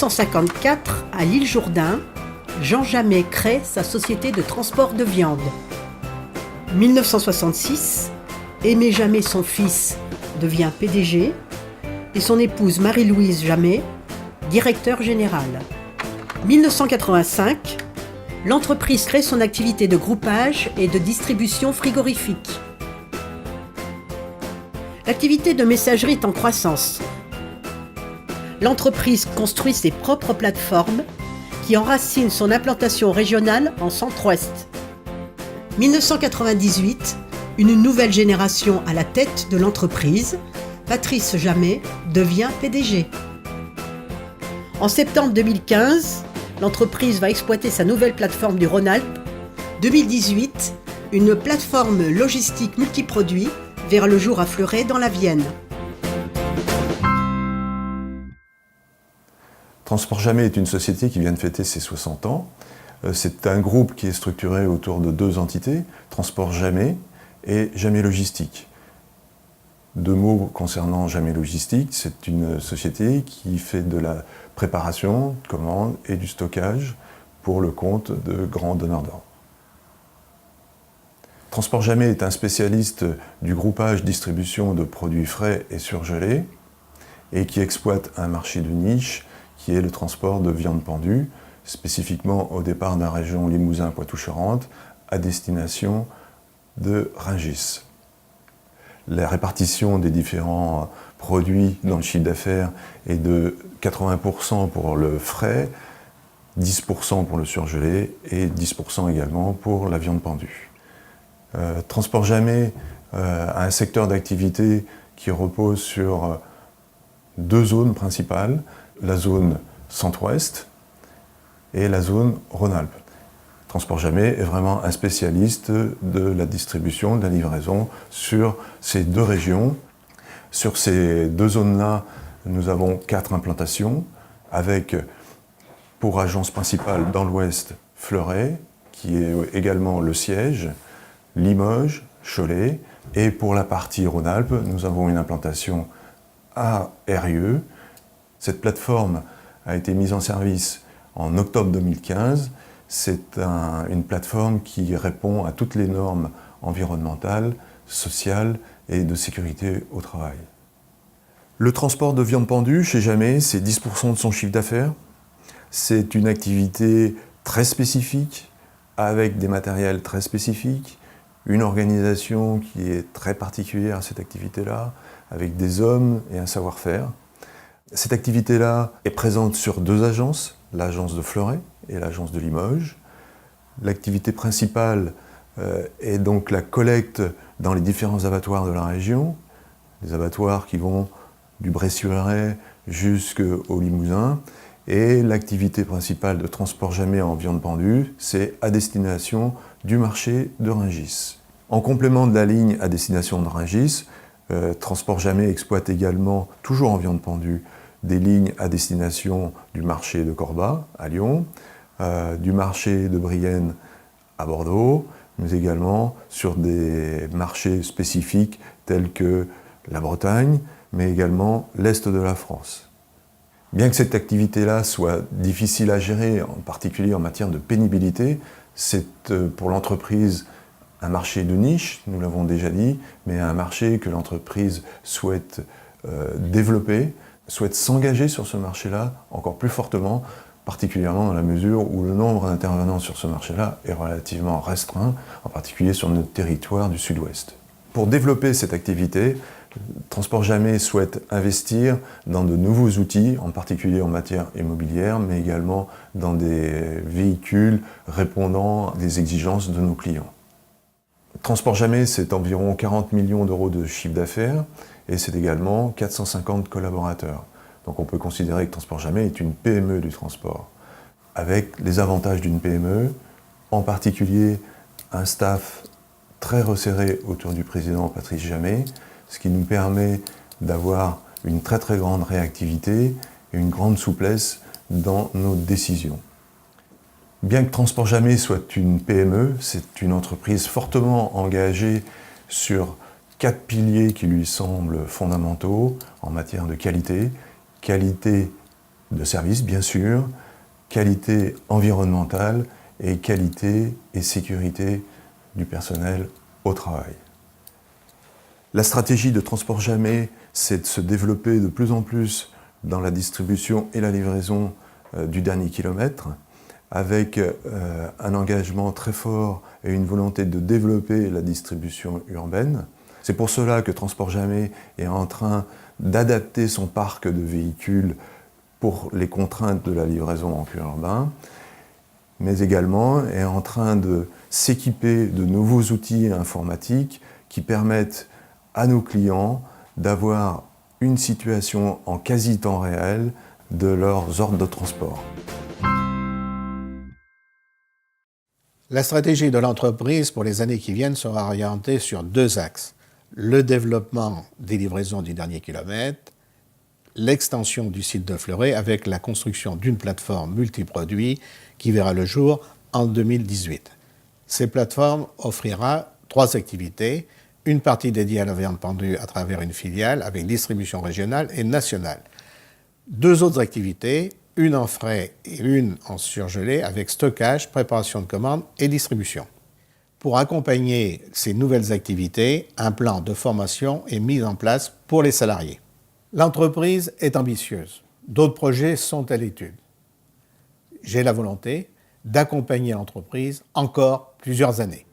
1954, à l'île Jourdain, Jean Jamet crée sa société de transport de viande. 1966, Aimé Jamet, son fils, devient PDG et son épouse Marie-Louise Jamet, directeur général. 1985, l'entreprise crée son activité de groupage et de distribution frigorifique. L'activité de messagerie est en croissance. L'entreprise construit ses propres plateformes qui enracinent son implantation régionale en Centre-Ouest. 1998, une nouvelle génération à la tête de l'entreprise, Patrice Jamet, devient PDG. En septembre 2015, l'entreprise va exploiter sa nouvelle plateforme du Rhône-Alpes. 2018, une plateforme logistique multiproduit verra le jour à Fleuret dans la Vienne. Transport Jamet est une société qui vient de fêter ses 60 ans. C'est un groupe qui est structuré autour de deux entités, Transport Jamet et Jamet Logistique. Deux mots concernant Jamet Logistique, c'est une société qui fait de la préparation, de commande et du stockage pour le compte de grands donneurs d'ordre. Transport Jamet est un spécialiste du groupage distribution de produits frais et surgelés et qui exploite un marché de niche qui est le transport de viande pendue, spécifiquement au départ de la région Limousin-Poitou-Charentes, à destination de Rungis. La répartition des différents produits dans le chiffre d'affaires est de 80% pour le frais, 10% pour le surgelé et 10% également pour la viande pendue. Transport Jamet a un secteur d'activité qui repose sur deux zones principales, la zone Centre-Ouest et la zone Rhône-Alpes. Transport Jamet est vraiment un spécialiste de la distribution, de la livraison sur ces deux régions. Sur ces deux zones-là, nous avons 4 implantations, avec pour agence principale dans l'Ouest, Fleuret, qui est également le siège, Limoges, Cholet, et pour la partie Rhône-Alpes, nous avons une implantation à Eyrieux. Cette plateforme a été mise en service en octobre 2015. C'est une plateforme qui répond à toutes les normes environnementales, sociales et de sécurité au travail. Le transport de viande pendue chez Jamet, c'est 10% de son chiffre d'affaires. C'est une activité très spécifique, avec des matériels très spécifiques, une organisation qui est très particulière à cette activité-là, avec des hommes et un savoir-faire. Cette activité-là est présente sur 2 agences, l'agence de Fleuret et l'agence de Limoges. L'activité principale est donc la collecte dans les différents abattoirs de la région, des abattoirs qui vont du Bressuiret jusqu'au Limousin. Et l'activité principale de Transport Jamet en viande pendue, c'est à destination du marché de Rungis. En complément de la ligne à destination de Rungis, Transport Jamet exploite également, toujours en viande pendue, des lignes à destination du marché de Corba, à Lyon, du marché de Brienne à Bordeaux, mais également sur des marchés spécifiques tels que la Bretagne, mais également l'Est de la France. Bien que cette activité-là soit difficile à gérer, en particulier en matière de pénibilité, c'est pour l'entreprise un marché de niche, nous l'avons déjà dit, mais un marché que l'entreprise souhaite développer, souhaite s'engager sur ce marché-là encore plus fortement, particulièrement dans la mesure où le nombre d'intervenants sur ce marché-là est relativement restreint, en particulier sur notre territoire du Sud-Ouest. Pour développer cette activité, Transport Jamet souhaite investir dans de nouveaux outils, en particulier en matière immobilière, mais également dans des véhicules répondant des exigences de nos clients. Transport Jamet, c'est environ 40 millions d'euros de chiffre d'affaires et c'est également 450 collaborateurs. Donc on peut considérer que Transport Jamet est une PME du transport, avec les avantages d'une PME, en particulier un staff très resserré autour du président Patrice Jamet, ce qui nous permet d'avoir une très très grande réactivité et une grande souplesse dans nos décisions. Bien que Transport Jamet soit une PME, c'est une entreprise fortement engagée sur 4 piliers qui lui semblent fondamentaux en matière de qualité. Qualité de service bien sûr, qualité environnementale et qualité et sécurité du personnel au travail. La stratégie de Transport Jamais, c'est de se développer de plus en plus dans la distribution et la livraison du dernier kilomètre, avec un engagement très fort et une volonté de développer la distribution urbaine. C'est pour cela que Transport Jamais est en train d'adapter son parc de véhicules pour les contraintes de la livraison en cuir urbain, mais également est en train de s'équiper de nouveaux outils informatiques qui permettent à nos clients d'avoir une situation en quasi-temps réel de leurs ordres de transport. La stratégie de l'entreprise pour les années qui viennent sera orientée sur 2 axes. Le développement des livraisons du dernier kilomètre, l'extension du site de Fleuret avec la construction d'une plateforme multiproduits qui verra le jour en 2018. Cette plateforme offrira 3 activités, une partie dédiée à la viande pendue à travers une filiale avec distribution régionale et nationale. 2 autres activités, une en frais et une en surgelé avec stockage, préparation de commandes et distribution. Pour accompagner ces nouvelles activités, un plan de formation est mis en place pour les salariés. L'entreprise est ambitieuse. D'autres projets sont à l'étude. J'ai la volonté d'accompagner l'entreprise encore plusieurs années.